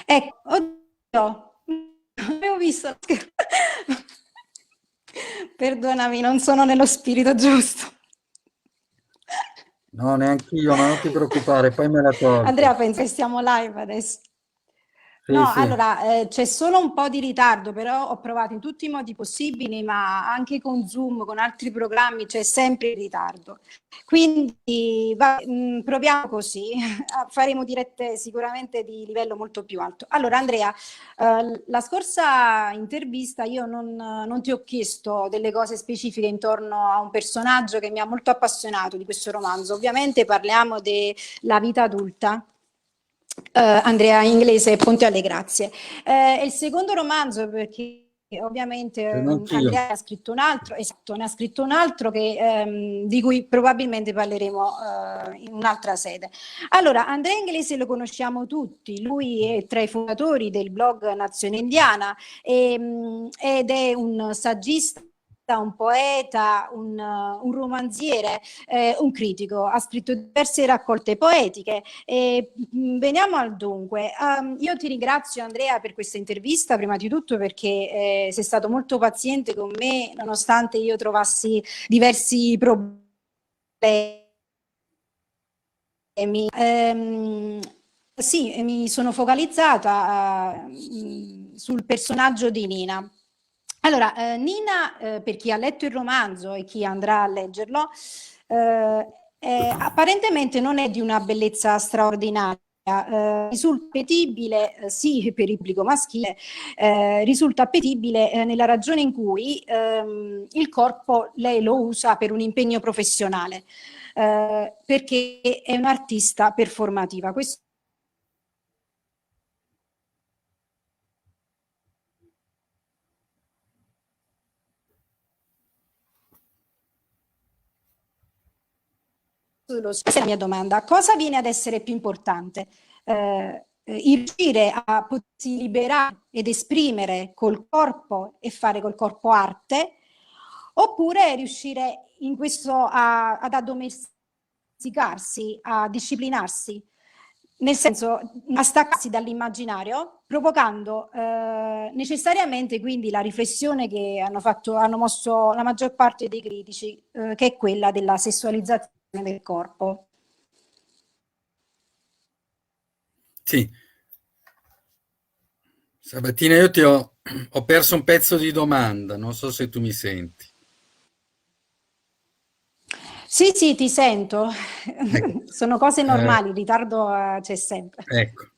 Ecco, oddio, non avevo visto la schermo. Perdonami, non sono nello spirito giusto. No, neanche io, ma non ti preoccupare, poi me la tolgo. Andrea pensa che stiamo live adesso. Sì, No, sì. allora c'è solo un po' di ritardo, però ho provato in tutti i modi possibili, ma anche con Zoom, con altri programmi c'è sempre il ritardo. Quindi proviamo così, faremo dirette sicuramente di livello molto più alto. Allora Andrea, la scorsa intervista io non ti ho chiesto delle cose specifiche intorno a un personaggio che mi ha molto appassionato di questo romanzo. Ovviamente parliamo della vita adulta. Andrea Inglese, Ponte alle Grazie. È il secondo romanzo perché ovviamente Credo anch'io. Andrea ha scritto un altro, esatto, ne ha scritto un altro di cui probabilmente parleremo in un'altra sede. Allora, Andrea Inglese lo conosciamo tutti, lui è tra i fondatori del blog Nazione Indiana ed è un saggista, un poeta, un romanziere, un critico, ha scritto diverse raccolte poetiche. Veniamo al dunque. Io ti ringrazio Andrea per questa intervista, prima di tutto perché sei stato molto paziente con me, nonostante io trovassi diversi problemi. Ehm, sì, mi sono focalizzata sul personaggio di Nina. Allora, Nina, per chi ha letto il romanzo e chi andrà a leggerlo, apparentemente non è di una bellezza straordinaria. Risulta appetibile, sì, per il pubblico maschile, risulta appetibile nella ragione in cui il corpo lei lo usa per un impegno professionale, perché è un'artista performativa. Questo questa è la mia domanda. Cosa viene ad essere più importante? Il riuscire a potersi liberare ed esprimere col corpo e fare col corpo arte, oppure riuscire in questo ad addomesticarsi, a disciplinarsi, nel senso a staccarsi dall'immaginario, provocando necessariamente quindi la riflessione che hanno mosso la maggior parte dei critici, che è quella della sessualizzazione del corpo. Sì, Sabattina io ho perso un pezzo di domanda, non so se tu mi senti. Sì, sì, ti sento. Ecco. Sono cose Eh, normali, il ritardo c'è sempre. ecco.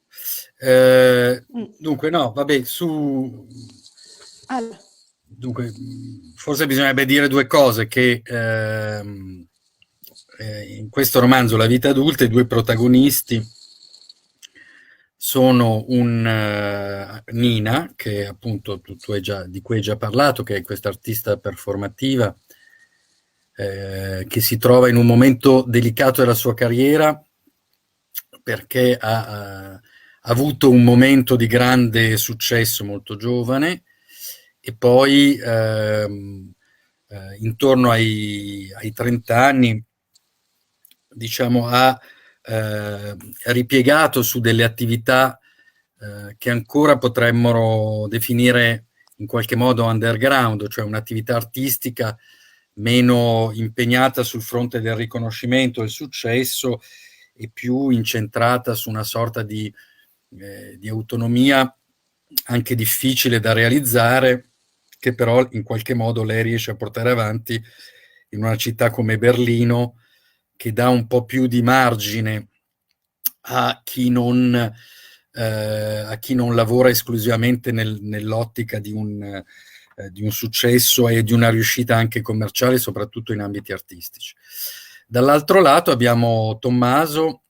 Mm. Dunque, no, vabbè, Allora, dunque, forse bisognerebbe dire due cose, che in questo romanzo, La vita adulta, i due protagonisti sono Nina, che appunto di cui hai già parlato, che è questa artista performativa, che si trova in un momento delicato della sua carriera perché ha avuto un momento di grande successo molto giovane e poi intorno ai 30 anni diciamo, ha ripiegato su delle attività che ancora potremmo definire in qualche modo underground, cioè un'attività artistica meno impegnata sul fronte del riconoscimento e del successo e più incentrata su una sorta di autonomia anche difficile da realizzare, che però in qualche modo lei riesce a portare avanti in una città come Berlino, che dà un po' più di margine a chi non lavora esclusivamente nell'ottica di un successo e di una riuscita anche commerciale, soprattutto in ambiti artistici. Dall'altro lato abbiamo Tommaso,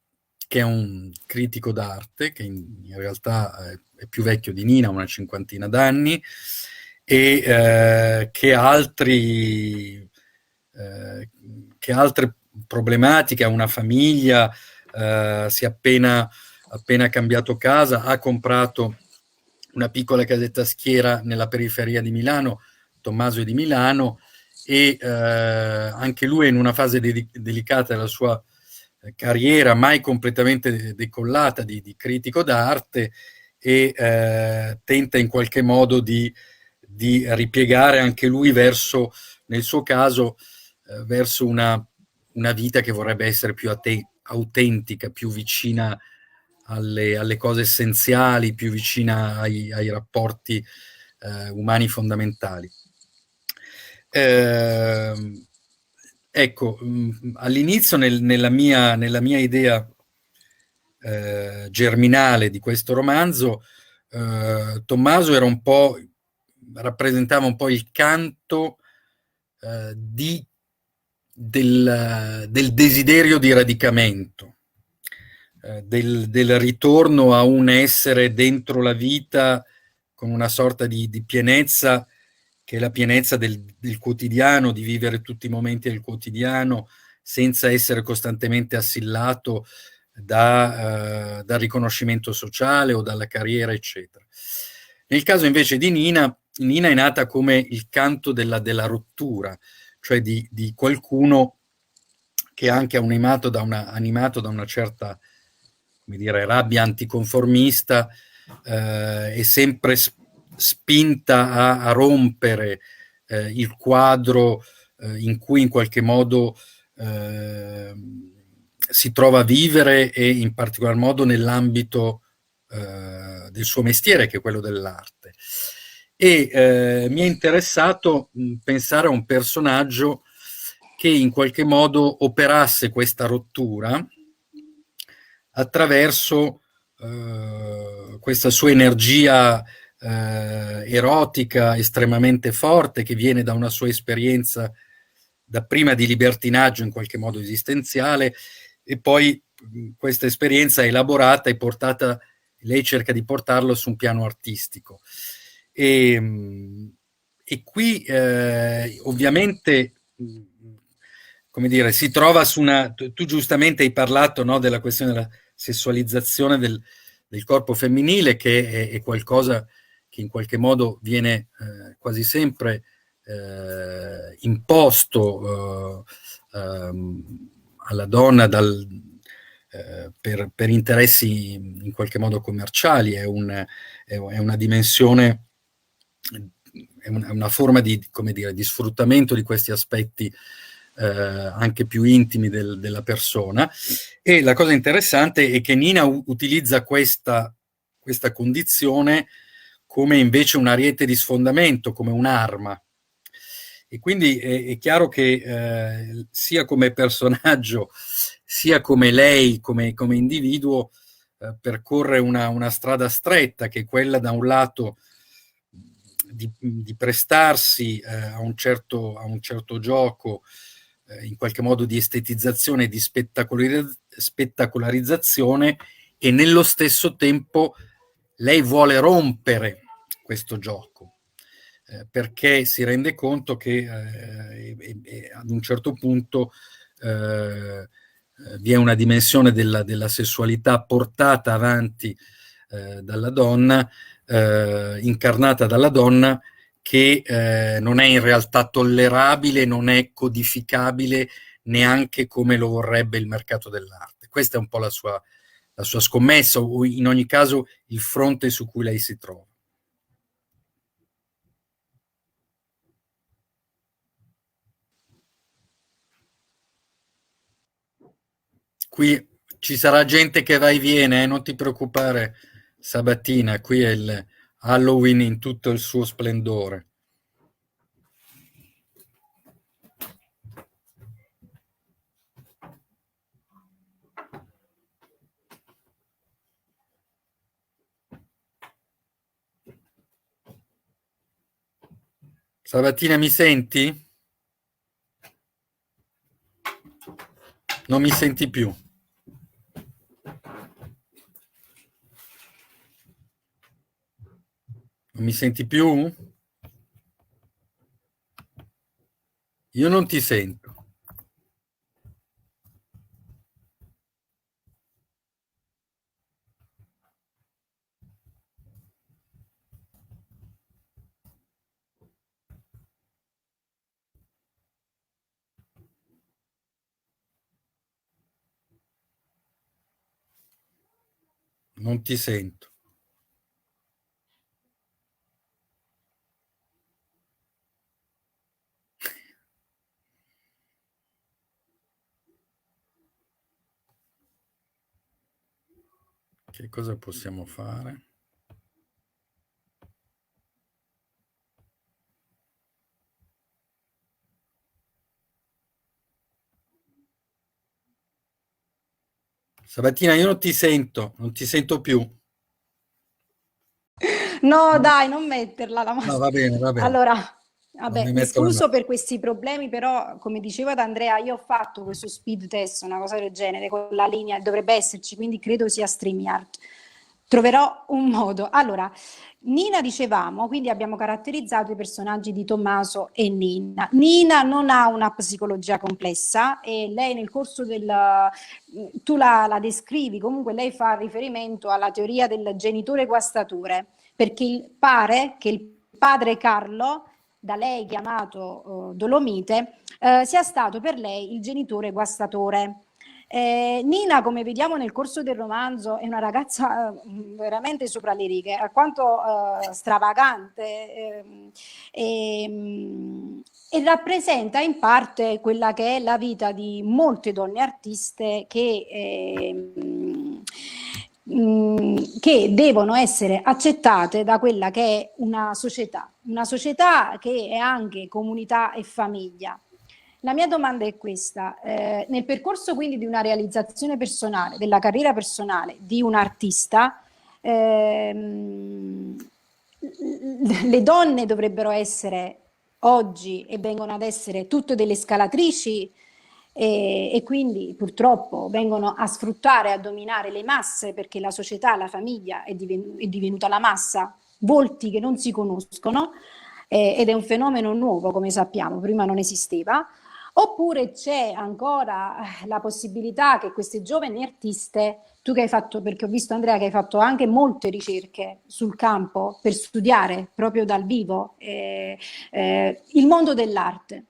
che è un critico d'arte, che in realtà è più vecchio di Nina, una cinquantina d'anni, e che altre problematiche, ha una famiglia, si è appena cambiato casa, ha comprato una piccola casetta schiera nella periferia di Milano, Tommaso è di Milano, e anche lui è in una fase delicata della sua carriera, mai completamente decollata di critico d'arte, e tenta in qualche modo di ripiegare anche lui verso, nel suo caso, verso una vita che vorrebbe essere più autentica, più vicina alle cose essenziali, più vicina ai rapporti umani fondamentali. Ecco, all'inizio nella mia idea germinale di questo romanzo, Tommaso era un po', rappresentava un po' il canto del desiderio di radicamento, del ritorno a un essere dentro la vita con una sorta di pienezza, che è la pienezza del quotidiano, di vivere tutti i momenti del quotidiano senza essere costantemente assillato dal riconoscimento sociale o dalla carriera, eccetera. Nel caso invece di Nina è nata come il canto della rottura, cioè di qualcuno che è anche animato da una certa, come dire, rabbia anticonformista, è sempre spinta a rompere il quadro in cui in qualche modo si trova a vivere, e in particolar modo nell'ambito del suo mestiere, che è quello dell'arte. E mi è interessato pensare a un personaggio che in qualche modo operasse questa rottura attraverso questa sua energia erotica estremamente forte, che viene da una sua esperienza dapprima di libertinaggio in qualche modo esistenziale, e poi questa esperienza è elaborata e portata, lei cerca di portarlo su un piano artistico. E qui ovviamente, come dire, si trova su una... Tu giustamente hai parlato, no, della questione della sessualizzazione del corpo femminile, che è qualcosa che in qualche modo viene quasi sempre imposto alla donna per interessi in qualche modo commerciali. È una dimensione, è una forma di, come dire, di sfruttamento di questi aspetti anche più intimi della persona. E la cosa interessante è che Nina utilizza questa condizione come invece un ariete di sfondamento, come un'arma. E quindi è chiaro che sia come personaggio, sia come lei, come individuo, percorre una strada stretta, che è quella, da un lato, di prestarsi a un certo gioco, in qualche modo di estetizzazione e di spettacolarizzazione, e nello stesso tempo lei vuole rompere questo gioco, perché si rende conto che ad un certo punto vi è una dimensione della sessualità portata avanti dalla donna, incarnata dalla donna, che non è in realtà tollerabile, non è codificabile neanche come lo vorrebbe il mercato dell'arte. Questa è un po' la sua scommessa, o in ogni caso il fronte su cui lei si trova. Qui ci sarà gente che va e viene, non ti preoccupare, Sabatina, qui è il Halloween in tutto il suo splendore. Sabatina, mi senti? Non mi senti più? Non mi senti più? Io non ti sento. Non ti sento. Che cosa possiamo fare? Sabattina, io non ti sento più. No, dai, non metterla la No, maschera. va bene, Allora, non vabbè, mi mi metto la scuso maschera. per questi problemi, però, come diceva ad Andrea, io ho fatto questo speed test, una cosa del genere, con la linea, dovrebbe esserci, quindi credo sia StreamYard. Troverò un modo. Allora, Nina dicevamo, quindi abbiamo caratterizzato i personaggi di Tommaso e Nina. Nina non ha una psicologia complessa e lei nel corso tu la descrivi, comunque lei fa riferimento alla teoria del genitore guastatore, perché pare che il padre Carlo, da lei chiamato Dolomite, sia stato per lei il genitore guastatore. Nina, come vediamo nel corso del romanzo, è una ragazza veramente sopra le righe, alquanto stravagante e rappresenta in parte quella che è la vita di molte donne artiste che devono essere accettate da quella che è una società che è anche comunità e famiglia. La mia domanda è questa: nel percorso quindi di una realizzazione personale, della carriera personale di un artista, le donne dovrebbero essere oggi e vengono ad essere tutte delle scalatrici e quindi purtroppo vengono a sfruttare, a dominare le masse perché la società, la famiglia è divenuta la massa, volti che non si conoscono ed è un fenomeno nuovo come sappiamo, prima non esisteva. Oppure c'è ancora la possibilità che queste giovani artiste, tu che hai fatto, perché ho visto Andrea che hai fatto anche molte ricerche sul campo per studiare proprio dal vivo il mondo dell'arte.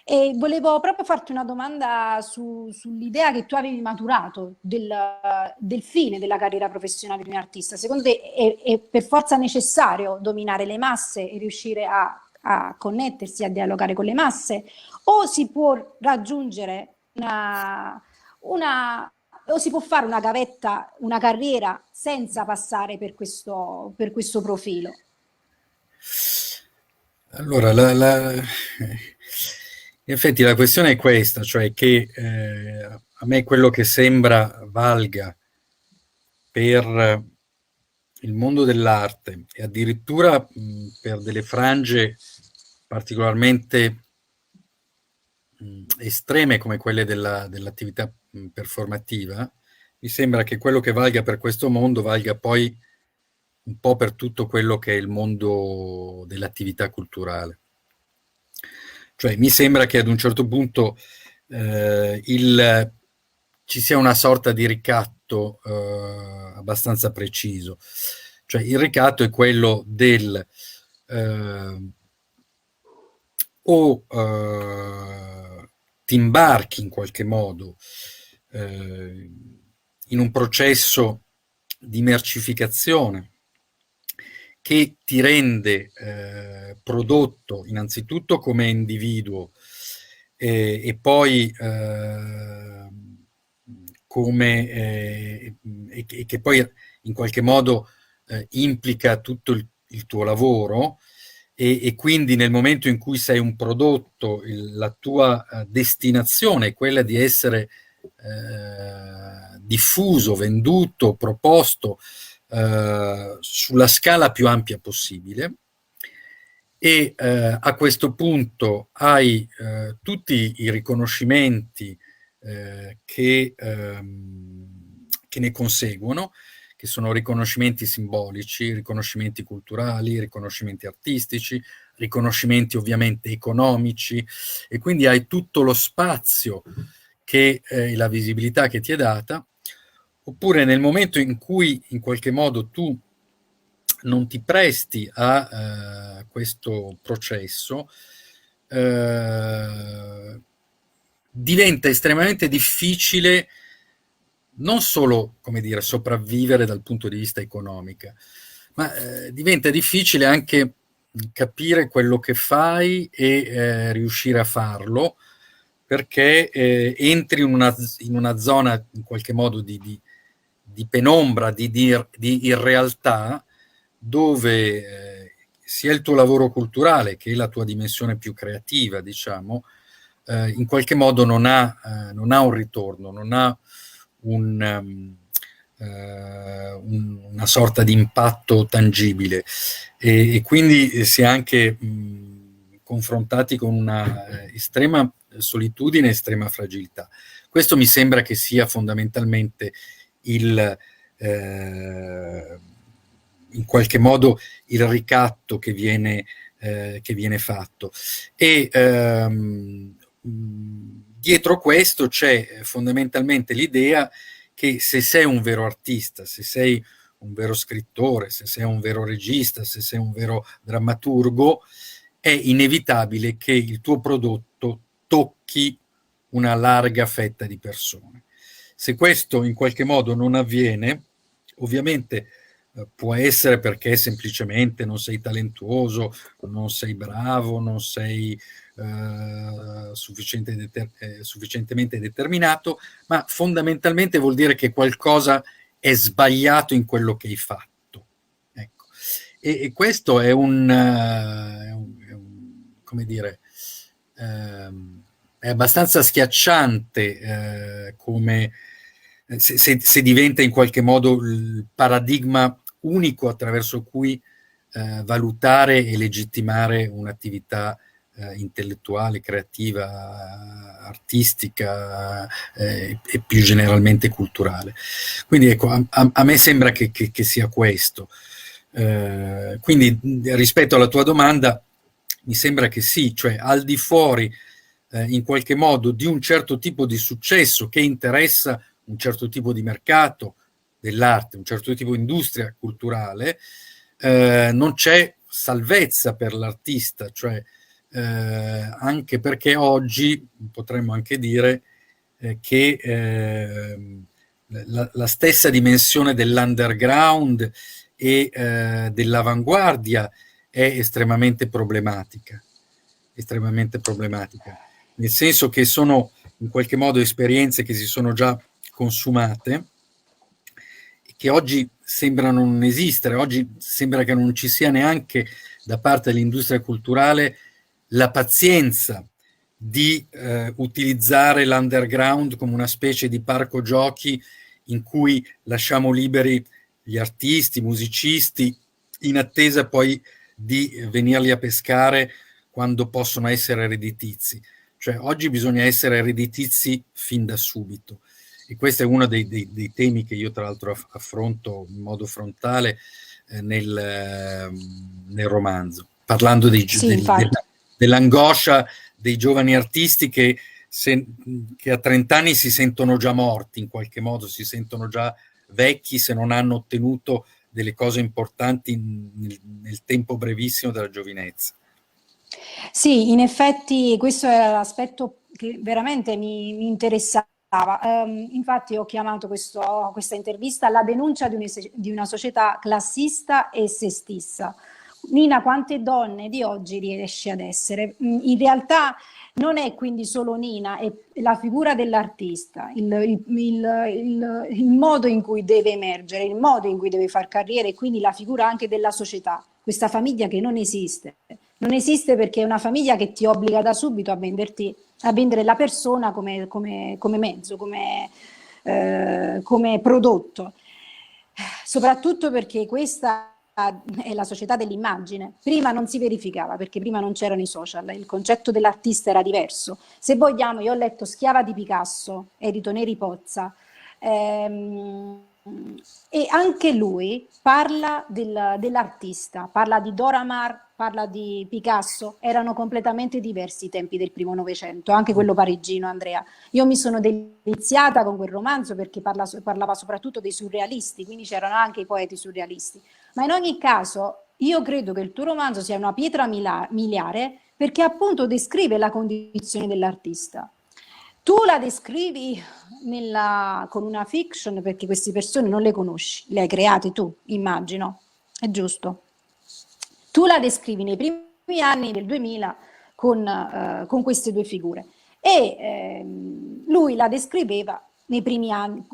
E volevo proprio farti una domanda sull'idea che tu avevi maturato del fine della carriera professionale di un artista. Secondo te è per forza necessario dominare le masse e riuscire a connettersi, a dialogare con le masse? O si può raggiungere o si può fare una gavetta, una carriera senza passare per questo profilo? Allora, in effetti la questione è questa, cioè che a me quello che sembra valga per il mondo dell'arte e addirittura per delle frange particolarmente estreme come quelle dell'attività performativa, mi sembra che quello che valga per questo mondo valga poi un po' per tutto quello che è il mondo dell'attività culturale. Cioè, mi sembra che ad un certo punto ci sia una sorta di ricatto abbastanza preciso. Cioè, il ricatto è quello del ti imbarchi in qualche modo in un processo di mercificazione che ti rende prodotto innanzitutto come individuo e poi e che poi in qualche modo implica tutto il tuo lavoro e quindi nel momento in cui sei un prodotto, la tua destinazione è quella di essere diffuso, venduto, proposto sulla scala più ampia possibile e a questo punto hai tutti i riconoscimenti che ne conseguono, che sono riconoscimenti simbolici, riconoscimenti culturali, riconoscimenti artistici, riconoscimenti ovviamente economici e quindi hai tutto lo spazio che la visibilità che ti è data, oppure nel momento in cui in qualche modo tu non ti presti a questo processo, diventa estremamente difficile non solo, come dire, sopravvivere dal punto di vista economico, ma diventa difficile anche capire quello che fai e riuscire a farlo, perché entri in una zona in qualche modo di penombra, di irrealtà, dove sia il tuo lavoro culturale che la tua dimensione più creativa, diciamo, in qualche modo non ha un ritorno, non ha una sorta di impatto tangibile, e quindi si è anche confrontati con una estrema solitudine, estrema fragilità. Questo mi sembra che sia fondamentalmente in qualche modo il ricatto che viene fatto. E dietro questo c'è fondamentalmente l'idea che se sei un vero artista, se sei un vero scrittore, se sei un vero regista, se sei un vero drammaturgo, è inevitabile che il tuo prodotto tocchi una larga fetta di persone. Se questo in qualche modo non avviene, ovviamente può essere perché semplicemente non sei talentuoso, non sei bravo, non sei sufficientemente determinato, ma fondamentalmente vuol dire che qualcosa è sbagliato in quello che hai fatto. Ecco. E questo è come dire, è abbastanza schiacciante, come se diventa in qualche modo il paradigma unico attraverso cui valutare e legittimare un'attività intellettuale, creativa, artistica e più generalmente culturale. Quindi ecco, a me sembra che sia questo. Quindi rispetto alla tua domanda, mi sembra che sì, cioè al di fuori in qualche modo di un certo tipo di successo che interessa un certo tipo di mercato dell'arte, un certo tipo di industria culturale, non c'è salvezza per l'artista, cioè anche perché oggi potremmo anche dire che la stessa dimensione dell'underground e dell'avanguardia è estremamente problematica, nel senso che sono in qualche modo esperienze che si sono già consumate e che oggi sembrano non esistere. Oggi sembra che non ci sia neanche da parte dell'industria culturale la pazienza di utilizzare l'underground come una specie di parco giochi in cui lasciamo liberi gli artisti, i musicisti, in attesa poi di venirli a pescare quando possono essere redditizi. Cioè oggi bisogna essere redditizi fin da subito, e questo è uno dei temi che io tra l'altro affronto in modo frontale nel romanzo, parlando dell'angoscia dei giovani artisti che a 30 anni si sentono già morti in qualche modo, si sentono già vecchi se non hanno ottenuto delle cose importanti nel tempo brevissimo della giovinezza. Sì, in effetti questo era l'aspetto che veramente mi interessava. Infatti ho chiamato questa intervista la denuncia di una società classista e sessista. Nina, quante donne di oggi riesce ad essere? In realtà non è quindi solo Nina, è la figura dell'artista, il modo in cui deve emergere, il modo in cui deve far carriera, e quindi la figura anche della società, questa famiglia che non esiste. Non esiste perché è una famiglia che ti obbliga da subito a vendere la persona come mezzo, come prodotto. Soprattutto perché questa è la società dell'immagine. Prima non si verificava perché prima non c'erano i social, il concetto dell'artista era diverso. Se vogliamo, io ho letto Schiava di Picasso, edito Neri Pozza, e anche lui parla dell'artista, parla di Dora Maar, parla di Picasso. Erano completamente diversi i tempi del primo Novecento, anche quello parigino, Andrea. Io mi sono deliziata con quel romanzo perché parlava soprattutto dei surrealisti, quindi c'erano anche i poeti surrealisti. Ma in ogni caso io credo che il tuo romanzo sia una pietra miliare perché appunto descrive la condizione dell'artista. Tu la descrivi con una fiction perché queste persone non le conosci, le hai create tu, immagino, è giusto? Tu la descrivi nei primi anni del 2000 con queste due figure e lui la descriveva nei primi anni,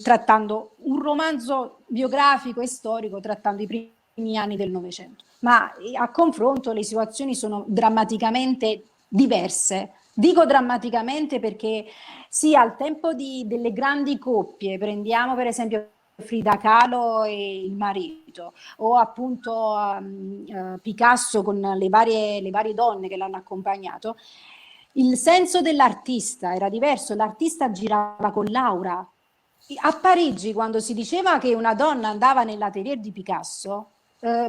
trattando un romanzo biografico e storico, trattando i primi anni del Novecento. Ma a confronto le situazioni sono drammaticamente diverse. Dico drammaticamente perché sì, al tempo delle grandi coppie, prendiamo per esempio Frida Kahlo e il marito, o appunto Picasso con le varie donne che l'hanno accompagnato, il senso dell'artista era diverso, l'artista girava con l'aura. A Parigi, quando si diceva che una donna andava nell'atelier di Picasso,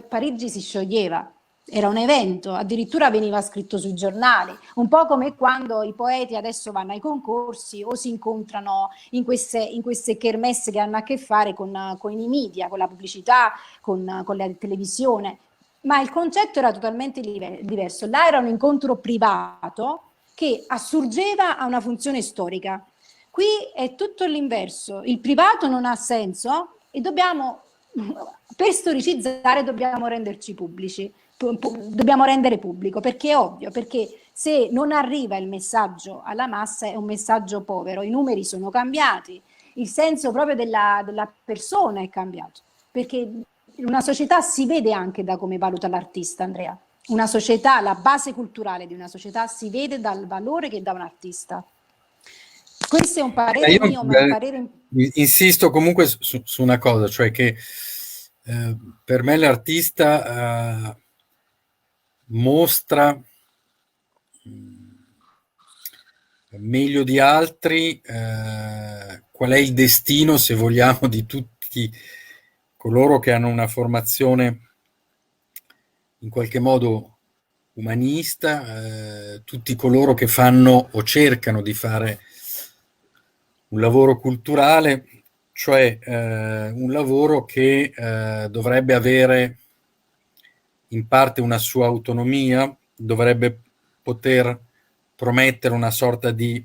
Parigi si scioglieva, era un evento, addirittura veniva scritto sui giornali, un po' come quando i poeti adesso vanno ai concorsi o si incontrano in queste kermesse che hanno a che fare con i media, con la pubblicità, con la televisione. Ma il concetto era totalmente diverso. Là era un incontro privato che assurgeva a una funzione storica. Qui è tutto l'inverso, il privato non ha senso e per storicizzare dobbiamo renderci pubblici, dobbiamo rendere pubblico, perché è ovvio, perché se non arriva il messaggio alla massa è un messaggio povero, i numeri sono cambiati, il senso proprio della persona è cambiato, perché una società si vede anche da come valuta l'artista, Andrea. Una società, la base culturale di una società si vede dal valore che dà un artista. Questo è un parere mio, ma è un parere... Insisto comunque su una cosa, cioè che per me l'artista mostra meglio di altri qual è il destino, se vogliamo, di tutti coloro che hanno una formazione in qualche modo umanista, tutti coloro che fanno o cercano di fare un lavoro culturale, cioè un lavoro che dovrebbe avere in parte una sua autonomia, dovrebbe poter promettere una sorta di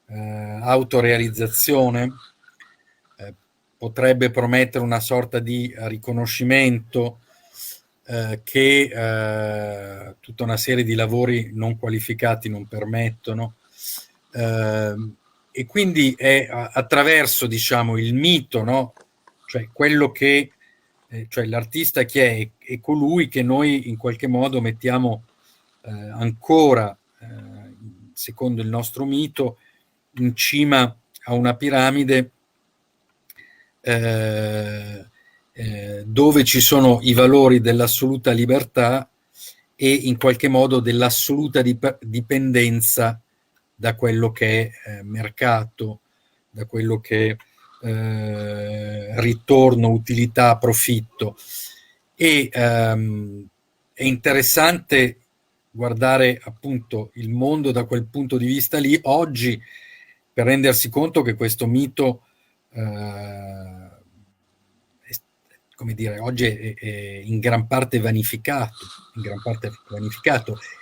autorealizzazione, potrebbe promettere una sorta di riconoscimento che tutta una serie di lavori non qualificati non permettono. E quindi è attraverso, diciamo, il mito, no? Cioè quello che, cioè l'artista chi è? È colui che noi in qualche modo mettiamo ancora, secondo il nostro mito, in cima a una piramide dove ci sono i valori dell'assoluta libertà e in qualche modo dell'assoluta dipendenza da quello che è mercato, da quello che è ritorno, utilità, profitto. E è interessante guardare appunto il mondo da quel punto di vista lì oggi, per rendersi conto che questo mito come dire, oggi è in gran parte vanificato,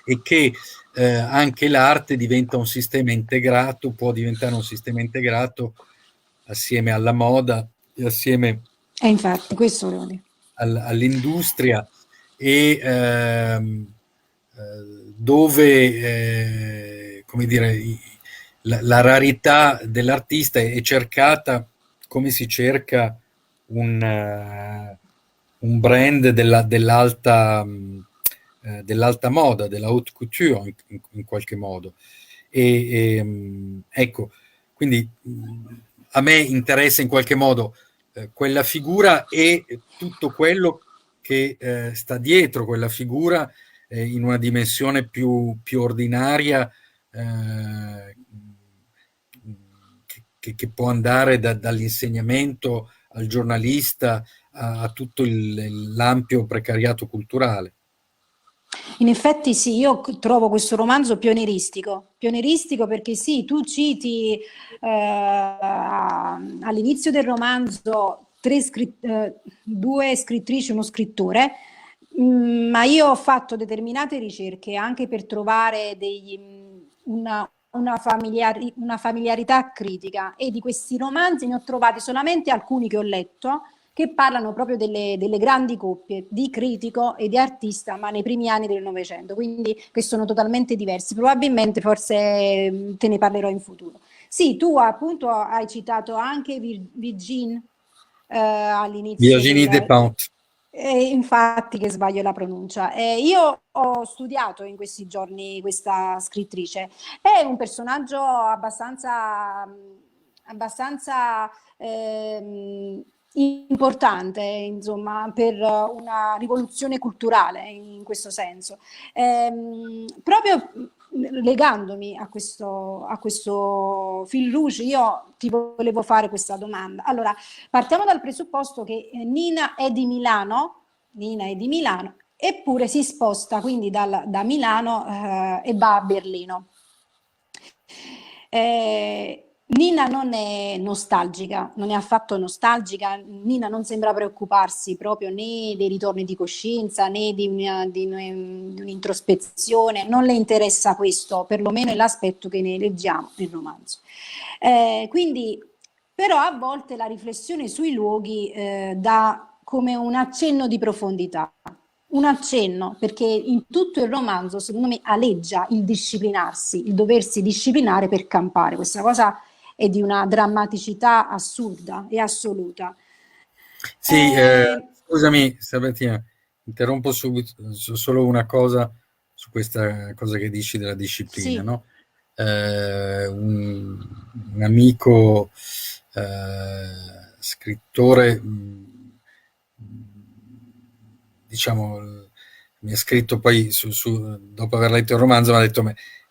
e che anche l'arte diventa un sistema integrato, può diventare un sistema integrato assieme alla moda e assieme infatti, questo volevo dire. All'industria e dove come dire la rarità dell'artista è cercata come si cerca un brand dell'alta moda, della haute couture in qualche modo. Ecco, quindi a me interessa in qualche modo quella figura e tutto quello che sta dietro quella figura in una dimensione più ordinaria, che può andare dall'insegnamento al giornalista a tutto l'ampio precariato culturale. In effetti sì, io trovo questo romanzo pionieristico perché sì, tu citi all'inizio del romanzo due scrittrici, uno scrittore, ma io ho fatto determinate ricerche anche per trovare una familiarità critica, e di questi romanzi ne ho trovati solamente alcuni che ho letto, che parlano proprio delle grandi coppie di critico e di artista, ma nei primi anni del Novecento, quindi che sono totalmente diversi. Probabilmente, forse te ne parlerò in futuro. Sì, tu appunto hai citato anche Virginie all'inizio Virginie del... Despentes. Infatti che sbaglio la pronuncia. Io ho studiato in questi giorni questa scrittrice. È un personaggio abbastanza importante, insomma, per una rivoluzione culturale in questo senso. Proprio legandomi a questo fil rouge, io ti volevo fare questa domanda. Allora, partiamo dal presupposto che Nina è di Milano, eppure si sposta quindi da Milano e va a Berlino. Nina non è nostalgica, non è affatto nostalgica. Nina non sembra preoccuparsi proprio né dei ritorni di coscienza né di un'introspezione, non le interessa questo, perlomeno è l'aspetto che ne leggiamo nel romanzo. Quindi, però, a volte la riflessione sui luoghi dà come un accenno di profondità. Un accenno, perché in tutto il romanzo, secondo me, aleggia il disciplinarsi, il doversi disciplinare per campare. Questa cosa è di una drammaticità assurda e assoluta. Sì, scusami Sabattina, interrompo subito solo una cosa su questa cosa che dici della disciplina, sì, no? Un amico scrittore, diciamo, mi ha scritto poi dopo aver letto il romanzo, mi ha detto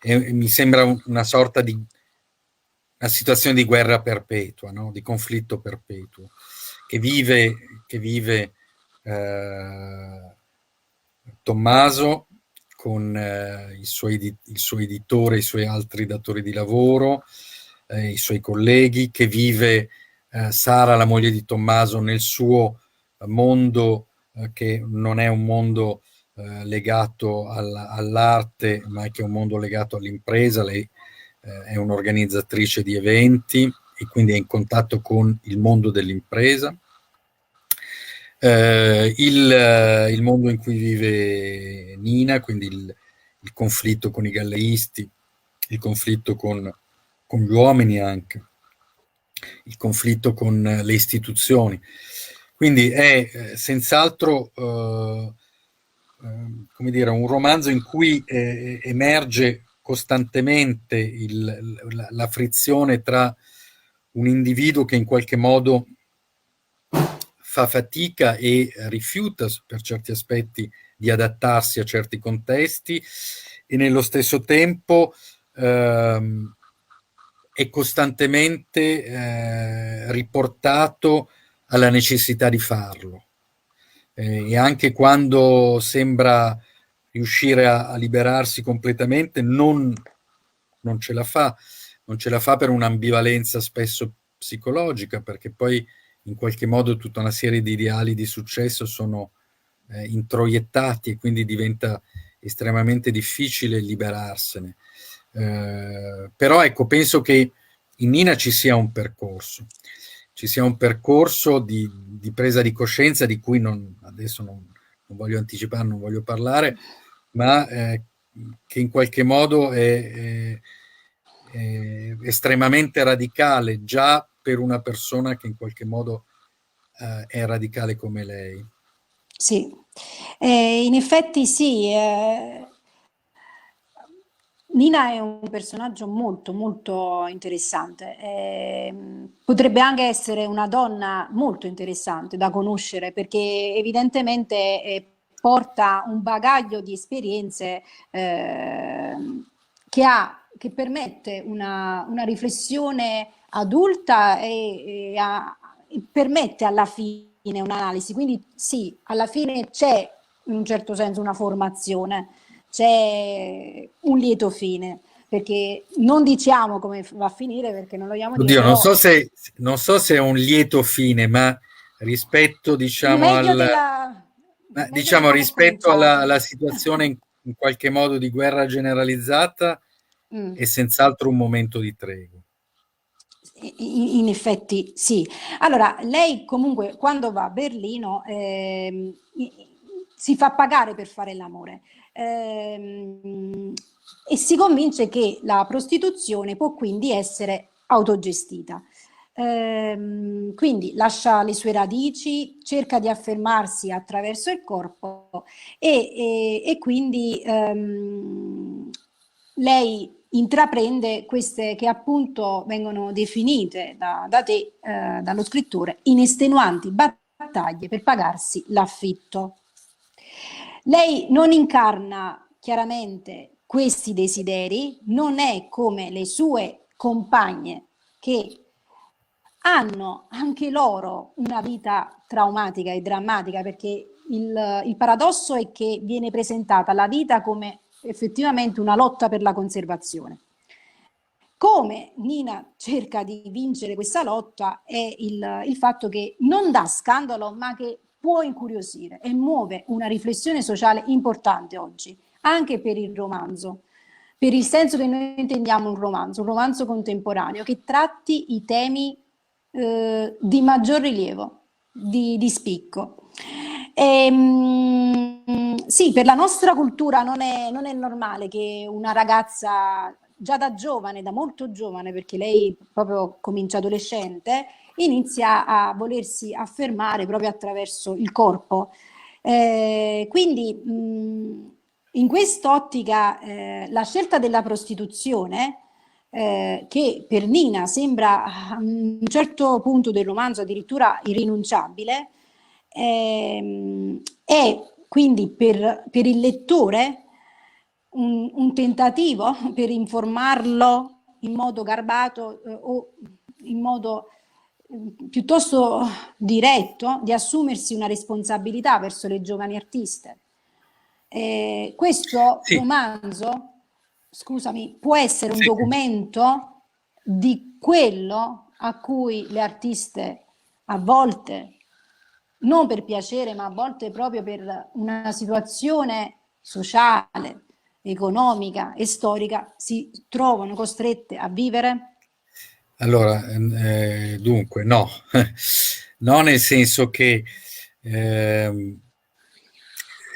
mi sembra una sorta di una situazione di guerra perpetua, no? Di conflitto perpetuo, che vive Tommaso con il suo editore, i suoi altri datori di lavoro, i suoi colleghi, che vive Sara, la moglie di Tommaso, nel suo mondo che non è un mondo legato all'arte, ma che è un mondo legato all'impresa. Lei è un'organizzatrice di eventi e quindi è in contatto con il mondo dell'impresa. Il mondo in cui vive Nina, quindi il conflitto con i galleisti, il conflitto con gli uomini anche, il conflitto con le istituzioni. Quindi è senz'altro come dire, un romanzo in cui emerge costantemente la frizione tra un individuo che in qualche modo fa fatica e rifiuta per certi aspetti di adattarsi a certi contesti e nello stesso tempo è costantemente riportato alla necessità di farlo. E anche quando sembra riuscire a liberarsi completamente, non ce la fa. Non ce la fa per un'ambivalenza spesso psicologica, perché poi in qualche modo tutta una serie di ideali di successo sono introiettati e quindi diventa estremamente difficile liberarsene. Però ecco, penso che in Nina ci sia un percorso di presa di coscienza di cui adesso non voglio anticipare, non voglio parlare, ma che in qualche modo è estremamente radicale già per una persona che in qualche modo è radicale come lei. sì. In effetti sì. Nina è un personaggio molto molto interessante. Potrebbe anche essere una donna molto interessante da conoscere, perché evidentemente porta un bagaglio di esperienze che permette una riflessione adulta e permette alla fine un'analisi. Quindi sì, alla fine c'è in un certo senso una formazione, c'è un lieto fine, perché non diciamo come va a finire perché non lo vogliamo dire, Oddio, non però so se è un lieto fine, ma rispetto, diciamo, meglio meglio di diciamo, come è rispetto cominciato. alla situazione in qualche modo di guerra generalizzata, Mm. è senz'altro un momento di tregua. In effetti sì. Allora, lei comunque quando va a Berlino si fa pagare per fare l'amore e si convince che la prostituzione può quindi essere autogestita. Quindi lascia le sue radici, cerca di affermarsi attraverso il corpo e quindi lei intraprende queste che appunto vengono definite da te, dallo scrittore, in estenuanti battaglie per pagarsi l'affitto. Lei non incarna chiaramente questi desideri, non è come le sue compagne che hanno anche loro una vita traumatica e drammatica, perché il paradosso è che viene presentata la vita come effettivamente una lotta per la conservazione. Come Nina cerca di vincere questa lotta è il fatto che non dà scandalo, ma che può incuriosire e muove una riflessione sociale importante oggi, anche per il romanzo, per il senso che noi intendiamo un romanzo contemporaneo che tratti i temi di maggior rilievo, di spicco. Sì, per la nostra cultura non è normale che una ragazza già da giovane, da molto giovane, perché lei proprio comincia adolescente, inizia a volersi affermare proprio attraverso il corpo. Quindi in quest'ottica la scelta della prostituzione, che per Nina sembra a un certo punto del romanzo addirittura irrinunciabile, è quindi per il lettore un tentativo per informarlo in modo garbato o in modo piuttosto diretto di assumersi una responsabilità verso le giovani artiste. Questo romanzo, scusami, può essere un documento di quello a cui le artiste a volte, non per piacere, ma a volte proprio per una situazione sociale, economica e storica, si trovano costrette a vivere? Allora, dunque, no. No, nel senso che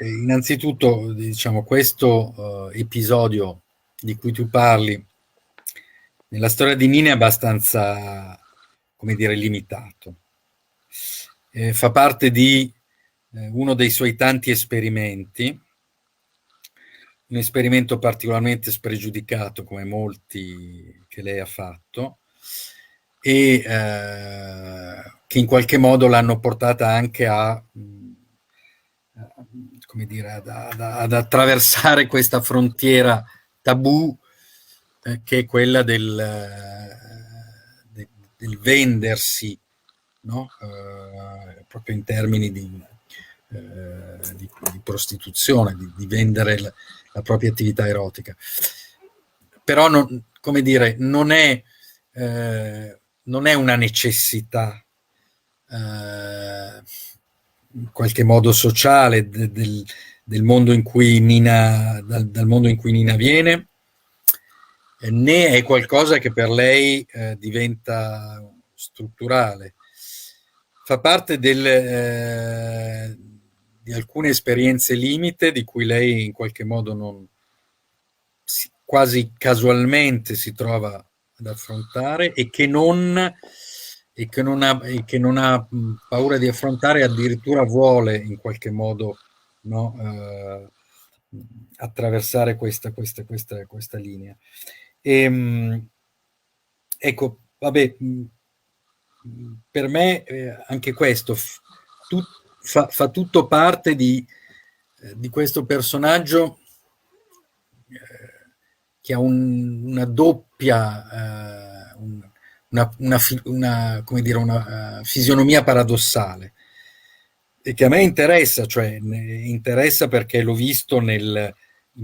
innanzitutto, diciamo, questo episodio di cui tu parli nella storia di Nina è abbastanza, come dire, limitato. Fa parte di uno dei suoi tanti esperimenti, un esperimento particolarmente spregiudicato, come molti che lei ha fatto, e che in qualche modo l'hanno portata anche a come dire, ad attraversare questa frontiera tabù che è quella del vendersi, no? Proprio in termini di prostituzione, di vendere la propria attività erotica. Però, come dire, non è una necessità in qualche modo sociale del mondo in cui Nina, dal mondo in cui Nina viene, né è qualcosa che per lei diventa strutturale. Fa parte di alcune esperienze limite di cui lei in qualche modo quasi casualmente si trova ad affrontare e che non ha paura di affrontare, addirittura vuole in qualche modo, no, attraversare questa linea. Ecco, vabbè, per me anche questo fa tutto parte di questo personaggio che ha una doppia, come dire, una fisionomia paradossale, e che a me interessa, cioè interessa perché l'ho visto in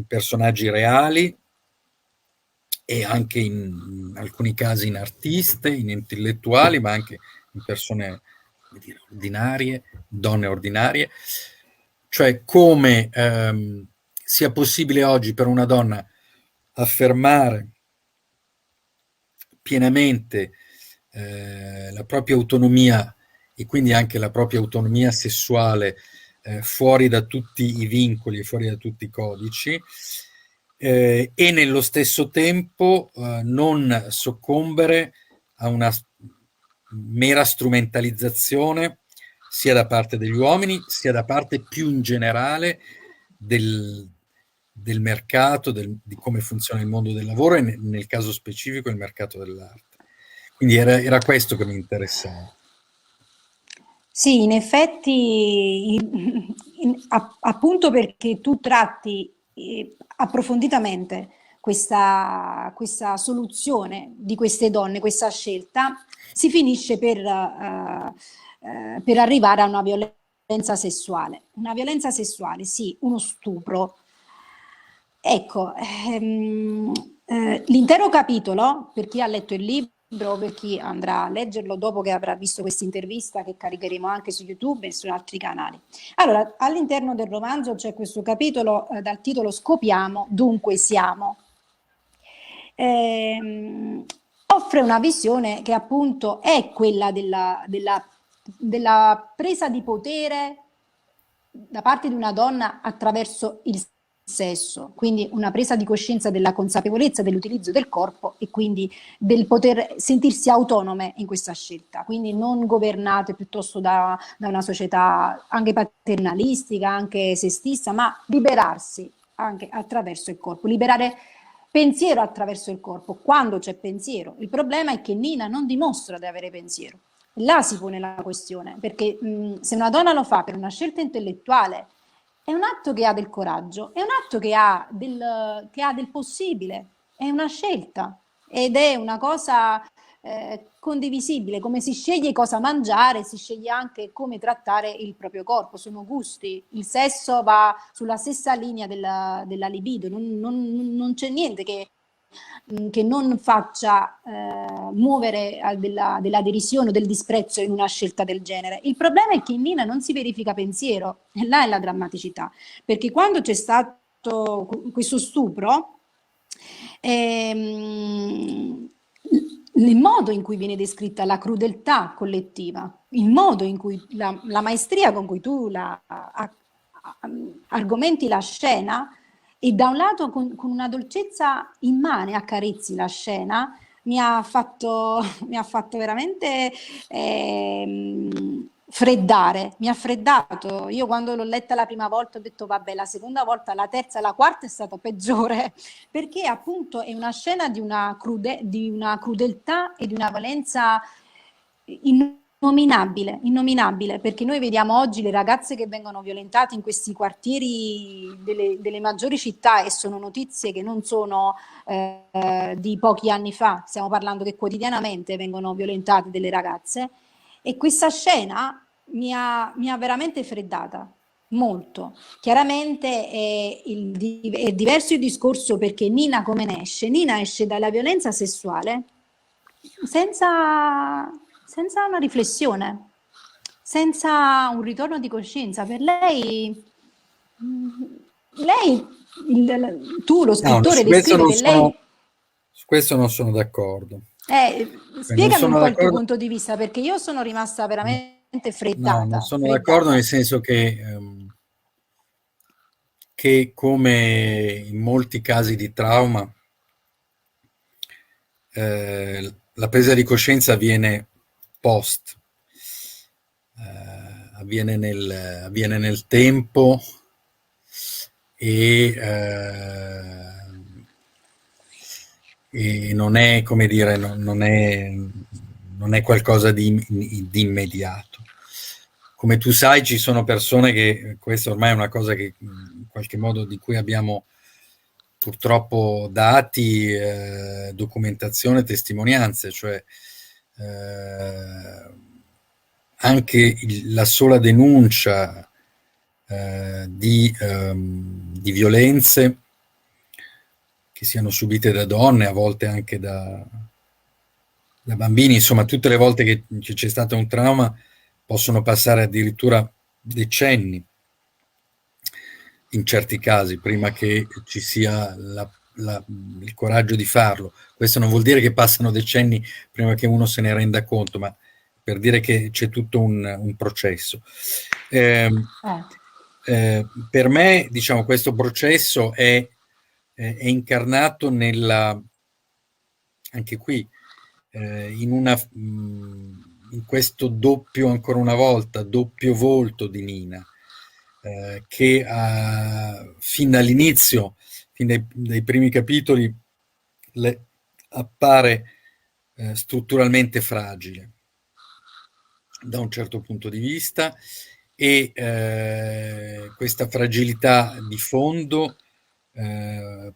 personaggi reali e anche in alcuni casi in artiste, in intellettuali, ma anche in persone, come dire, ordinarie, donne ordinarie, cioè come sia possibile oggi per una donna affermare pienamente la propria autonomia e quindi anche la propria autonomia sessuale fuori da tutti i vincoli e fuori da tutti i codici, e nello stesso tempo non soccombere a una mera strumentalizzazione sia da parte degli uomini, sia da parte più in generale del mercato, di come funziona il mondo del lavoro e nel caso specifico il mercato dell'arte. Quindi era questo che mi interessava. Sì, in effetti, appunto perché tu tratti approfonditamente questa soluzione di queste donne, questa scelta, si finisce per arrivare a una violenza sessuale. Una violenza sessuale, sì, uno stupro. Ecco, l'intero capitolo, per chi ha letto il libro, per chi andrà a leggerlo dopo che avrà visto questa intervista che caricheremo anche su YouTube e su altri canali. Allora, all'interno del romanzo c'è questo capitolo dal titolo Scopiamo, dunque siamo. Offre una visione che appunto è quella della presa di potere da parte di una donna attraverso il sesso, quindi una presa di coscienza della consapevolezza dell'utilizzo del corpo e quindi del poter sentirsi autonome in questa scelta, quindi non governate piuttosto da una società anche paternalistica, anche sessista, ma liberarsi anche attraverso il corpo, liberare pensiero attraverso il corpo, quando c'è pensiero. Il problema è che Nina non dimostra di avere pensiero. Là si pone la questione, perché se una donna lo fa per una scelta intellettuale, è un atto che ha del coraggio, è un atto che ha del possibile, è una scelta ed è una cosa condivisibile, come si sceglie cosa mangiare, si sceglie anche come trattare il proprio corpo, sono gusti, il sesso va sulla stessa linea della libido, non c'è niente che non faccia muovere della derisione o del disprezzo in una scelta del genere. Il problema è che in Nina non si verifica pensiero, e là è la drammaticità, perché quando c'è stato questo stupro, il modo in cui viene descritta la crudeltà collettiva, il modo in cui la maestria con cui tu argomenti la scena, e da un lato con una dolcezza immane accarezzi la scena, mi ha fatto veramente freddare, mi ha freddato. Io quando l'ho letta la prima volta ho detto vabbè, la seconda volta, la terza, la quarta è stata peggiore, perché appunto è una scena di una crudeltà e di una violenza innominabile, perché noi vediamo oggi le ragazze che vengono violentate in questi quartieri delle maggiori città e sono notizie che non sono di pochi anni fa, stiamo parlando che quotidianamente vengono violentate delle ragazze, e questa scena mi ha veramente freddata molto. Chiaramente è diverso il discorso, perché Nina come ne esce? Nina esce dalla violenza sessuale senza una riflessione, senza un ritorno di coscienza. Per lei, tu, lo scrittore, descrive che lei... Su questo non sono d'accordo. Spiegami un po' il tuo punto di vista, perché io sono rimasta veramente freddata. No, non sono d'accordo, nel senso che come in molti casi di trauma, la presa di coscienza avviene post, avviene nel tempo e non è, come dire, non è qualcosa di immediato. Come tu sai, ci sono persone che, questa ormai è una cosa che in qualche modo di cui abbiamo purtroppo dati, documentazione, testimonianze, cioè anche la sola denuncia di violenze che siano subite da donne, a volte anche da bambini, insomma, tutte le volte che c'è stato un trauma possono passare addirittura decenni, in certi casi, prima che ci sia il coraggio di farlo. Questo non vuol dire che passano decenni prima che uno se ne renda conto, ma per dire che c'è tutto un processo. Per me, diciamo, questo processo è incarnato anche qui, in questo doppio, ancora una volta, doppio volto di Nina, che fin dall'inizio, fin dai primi capitoli, appare strutturalmente fragile da un certo punto di vista, e questa fragilità di fondo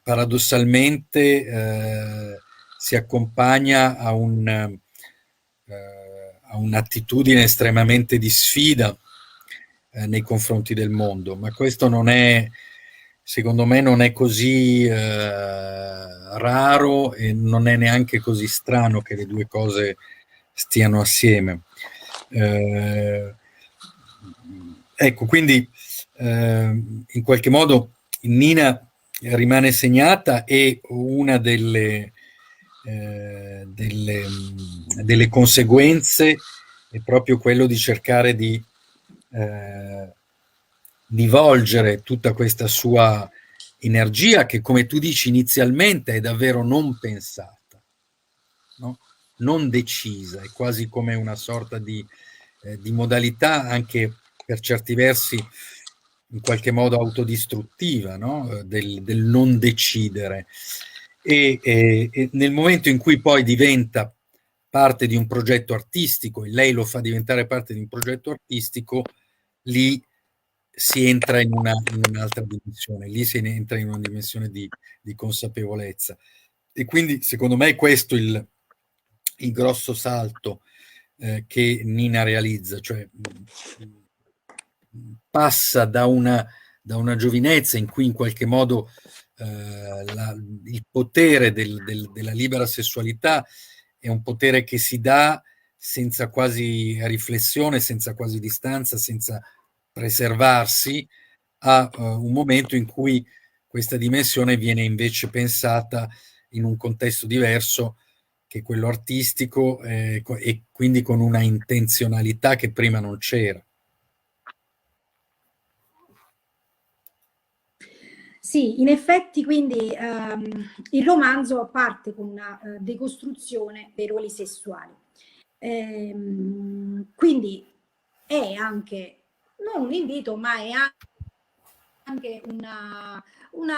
paradossalmente si accompagna a un'attitudine estremamente di sfida nei confronti del mondo, ma questo non è, secondo me, non è così raro, e non è neanche così strano che le due cose stiano assieme. Ecco, quindi in qualche modo Nina rimane segnata, e una delle conseguenze è proprio quello di cercare di volgere tutta questa sua energia, che, come tu dici, inizialmente è davvero non pensata, no? Non decisa, è quasi come una sorta di modalità, anche per certi versi in qualche modo autodistruttiva, no? Del non decidere. E nel momento in cui poi diventa parte di un progetto artistico, e lei lo fa diventare parte di un progetto artistico, lì si entra in un'altra dimensione, lì si entra in una dimensione di consapevolezza. E quindi, secondo me, è questo il grosso salto che Nina realizza, cioè passa da una giovinezza in cui in qualche modo il potere della libera sessualità è un potere che si dà senza quasi riflessione, senza quasi distanza, senza preservarsi, a un momento in cui questa dimensione viene invece pensata in un contesto diverso, che è quello artistico, e quindi con una intenzionalità che prima non c'era. Sì, in effetti, quindi il romanzo parte con una decostruzione dei ruoli sessuali. Quindi è anche, non un invito, ma è anche un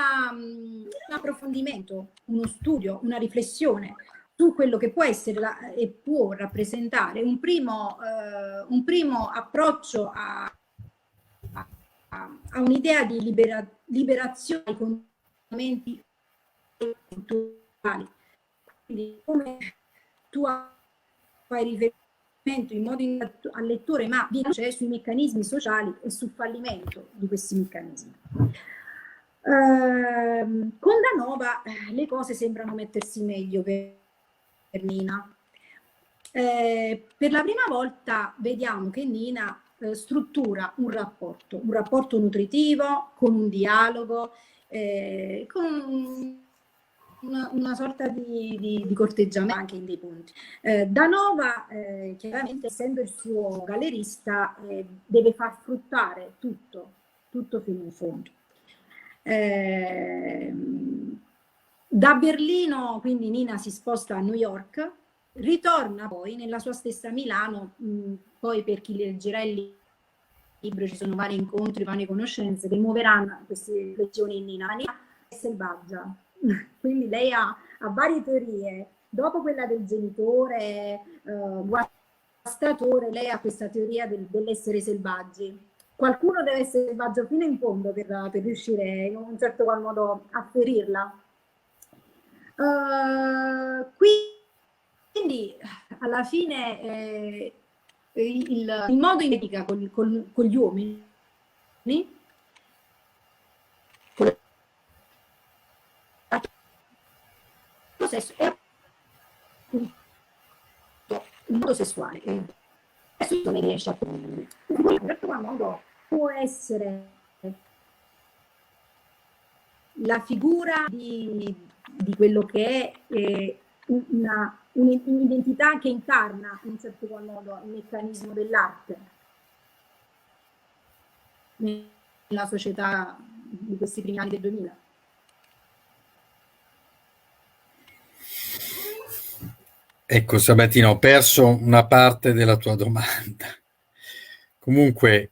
approfondimento, uno studio, una riflessione su quello che può essere e può rappresentare un primo approccio a un'idea di liberazione dai condizionamenti culturali. Quindi, come tu fai riferimento in modo al lettore, ma cioè sui meccanismi sociali e sul fallimento di questi meccanismi. Con Danova le cose sembrano mettersi meglio per Nina. Per la prima volta vediamo che Nina struttura un rapporto nutritivo, con un dialogo, con una sorta di corteggiamento anche in dei punti. Danova, chiaramente, essendo il suo gallerista, deve far fruttare tutto fino in fondo. Da Berlino, quindi, Nina si sposta a New York, ritorna poi nella sua stessa Milano. Poi, per chi leggerà il libro, ci sono vari incontri, varie conoscenze che muoveranno queste riflessioni in Nina. Nina è selvaggia, quindi lei ha varie teorie. Dopo quella del genitore guastatore, lei ha questa teoria dell'essere selvaggi. Qualcuno deve essere selvaggio fino in fondo per riuscire in un certo qual modo a ferirla. Quindi alla fine il modo in cui con gli uomini, con il sesso, è un modo sessuale. Adesso non riesce a in un certo modo può essere la figura di quello che è un'identità che incarna in un certo qual modo il meccanismo dell'arte nella società di questi primi anni del 2000. Ecco, Sabatino, ho perso una parte della tua domanda. Comunque,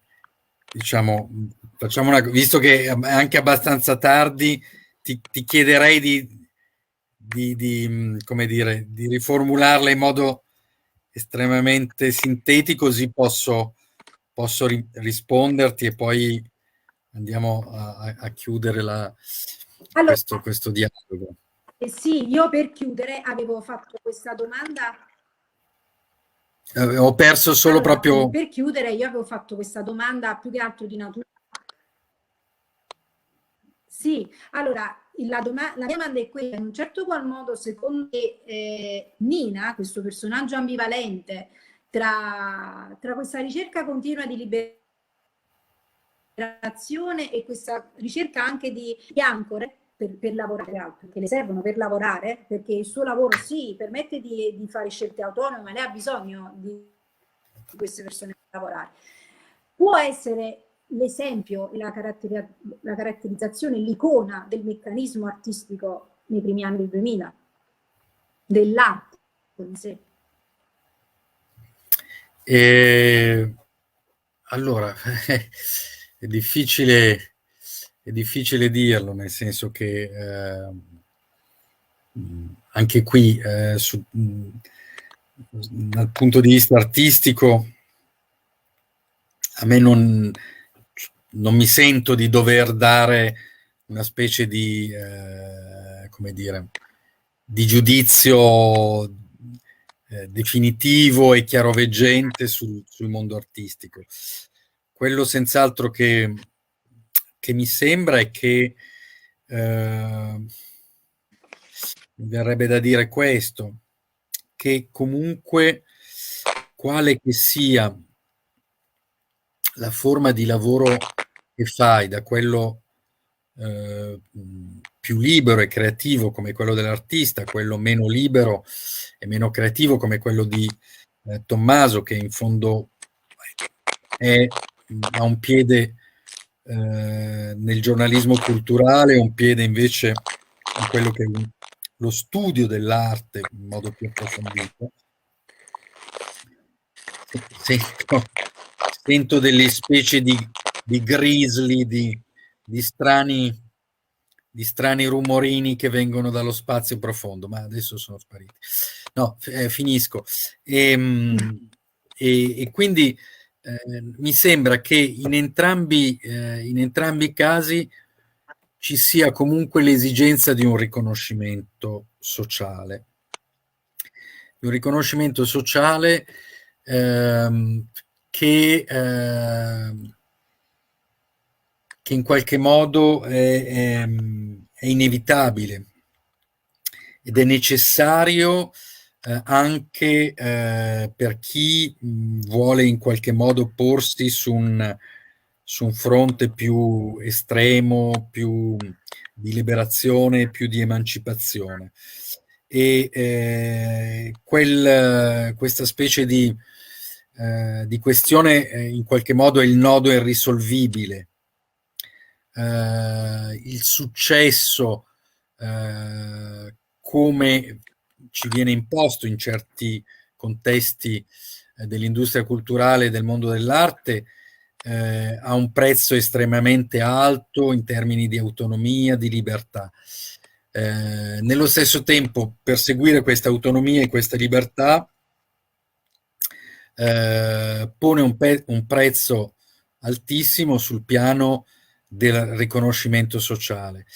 diciamo, visto che è anche abbastanza tardi, ti chiederei come dire, di riformularla in modo estremamente sintetico, così posso risponderti e poi andiamo a chiudere Allora, questo dialogo. sì, io per chiudere avevo fatto questa domanda. Ho perso solo Allora, proprio... per chiudere, io avevo fatto questa domanda più che altro di natura. Sì, allora la mia domanda è quella: in un certo qual modo, secondo te, Nina, questo personaggio ambivalente tra questa ricerca continua di liberazione e questa ricerca anche di ancore per lavorare, perché le servono per lavorare, perché il suo lavoro sì permette di fare scelte autonome, ma lei ha bisogno di queste persone per lavorare. Può essere l'esempio, la caratterizzazione, l'icona del meccanismo artistico nei primi anni del 2000, dell'arte in sé. Allora, è difficile dirlo, nel senso che anche qui, dal punto di vista artistico, a me non mi sento di dover dare una specie di, come dire, di giudizio definitivo e chiaroveggente sul mondo artistico. Quello senz'altro che mi sembra è che mi verrebbe da dire questo, che comunque, quale che sia la forma di lavoro che fai, da quello più libero e creativo come quello dell'artista, quello meno libero e meno creativo come quello di Tommaso, che in fondo ha un piede nel giornalismo culturale, un piede invece in quello che è lo studio dell'arte in modo più approfondito. Sento delle specie di grisli, di strani rumorini che vengono dallo spazio profondo, ma adesso sono spariti. No, finisco. E quindi mi sembra che in entrambi i casi ci sia comunque l'esigenza di un riconoscimento sociale. Un riconoscimento sociale che in qualche modo è inevitabile ed è necessario anche per chi vuole in qualche modo porsi su un fronte più estremo, più di liberazione, più di emancipazione. E questa specie di questione in qualche modo è il nodo irrisolvibile. Il successo come ci viene imposto in certi contesti dell'industria culturale e del mondo dell'arte ha un prezzo estremamente alto in termini di autonomia, di libertà. Nello stesso tempo, perseguire questa autonomia e questa libertà pone un prezzo altissimo sul piano del riconoscimento sociale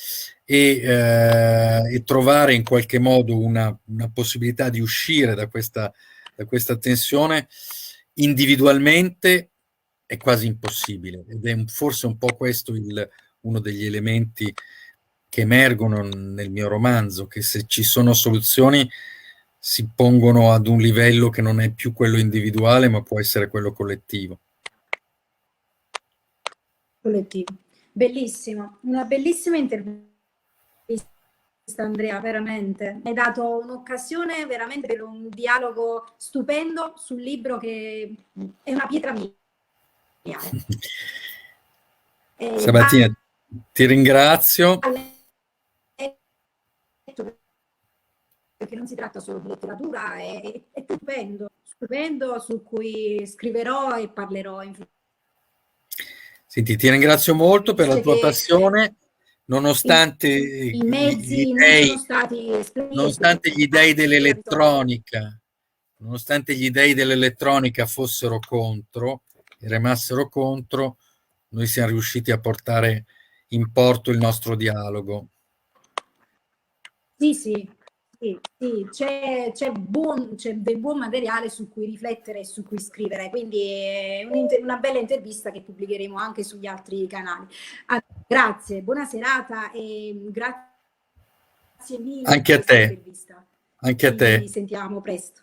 e trovare in qualche modo una possibilità di uscire da questa tensione individualmente è quasi impossibile, ed è forse un po' questo uno degli elementi che emergono nel mio romanzo, che se ci sono soluzioni si pongono ad un livello che non è più quello individuale, ma può essere quello collettivo. Collettivo. Bellissimo, una bellissima intervista, Andrea, veramente. Mi hai dato un'occasione veramente per un dialogo stupendo sul libro che è una pietra mia. Sabattina, ti ringrazio. perché non si tratta solo di letteratura, è stupendo, stupendo, su cui scriverò e parlerò in futuro. Senti, ti ringrazio molto per la tua passione, nonostante i mezzi non sono stati nonostante gli dei dell'elettronica, nonostante gli dei dell'elettronica fossero contro e remassero contro, noi siamo riusciti a portare in porto il nostro dialogo. Sì, sì, sì, sì. C'è del buon materiale su cui riflettere e su cui scrivere, quindi è una bella intervista che pubblicheremo anche sugli altri canali. Grazie, buona serata e grazie mille Anche a per questa te, intervista. anche a te. Ci sentiamo presto.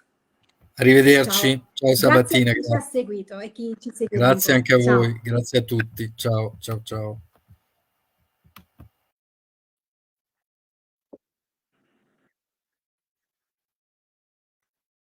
Arrivederci. Ciao Sabattina. Grazie a chi ci ha seguito e chi ci segue. Grazie anche a Ciao. voi, grazie a tutti. Ciao, ciao, ciao.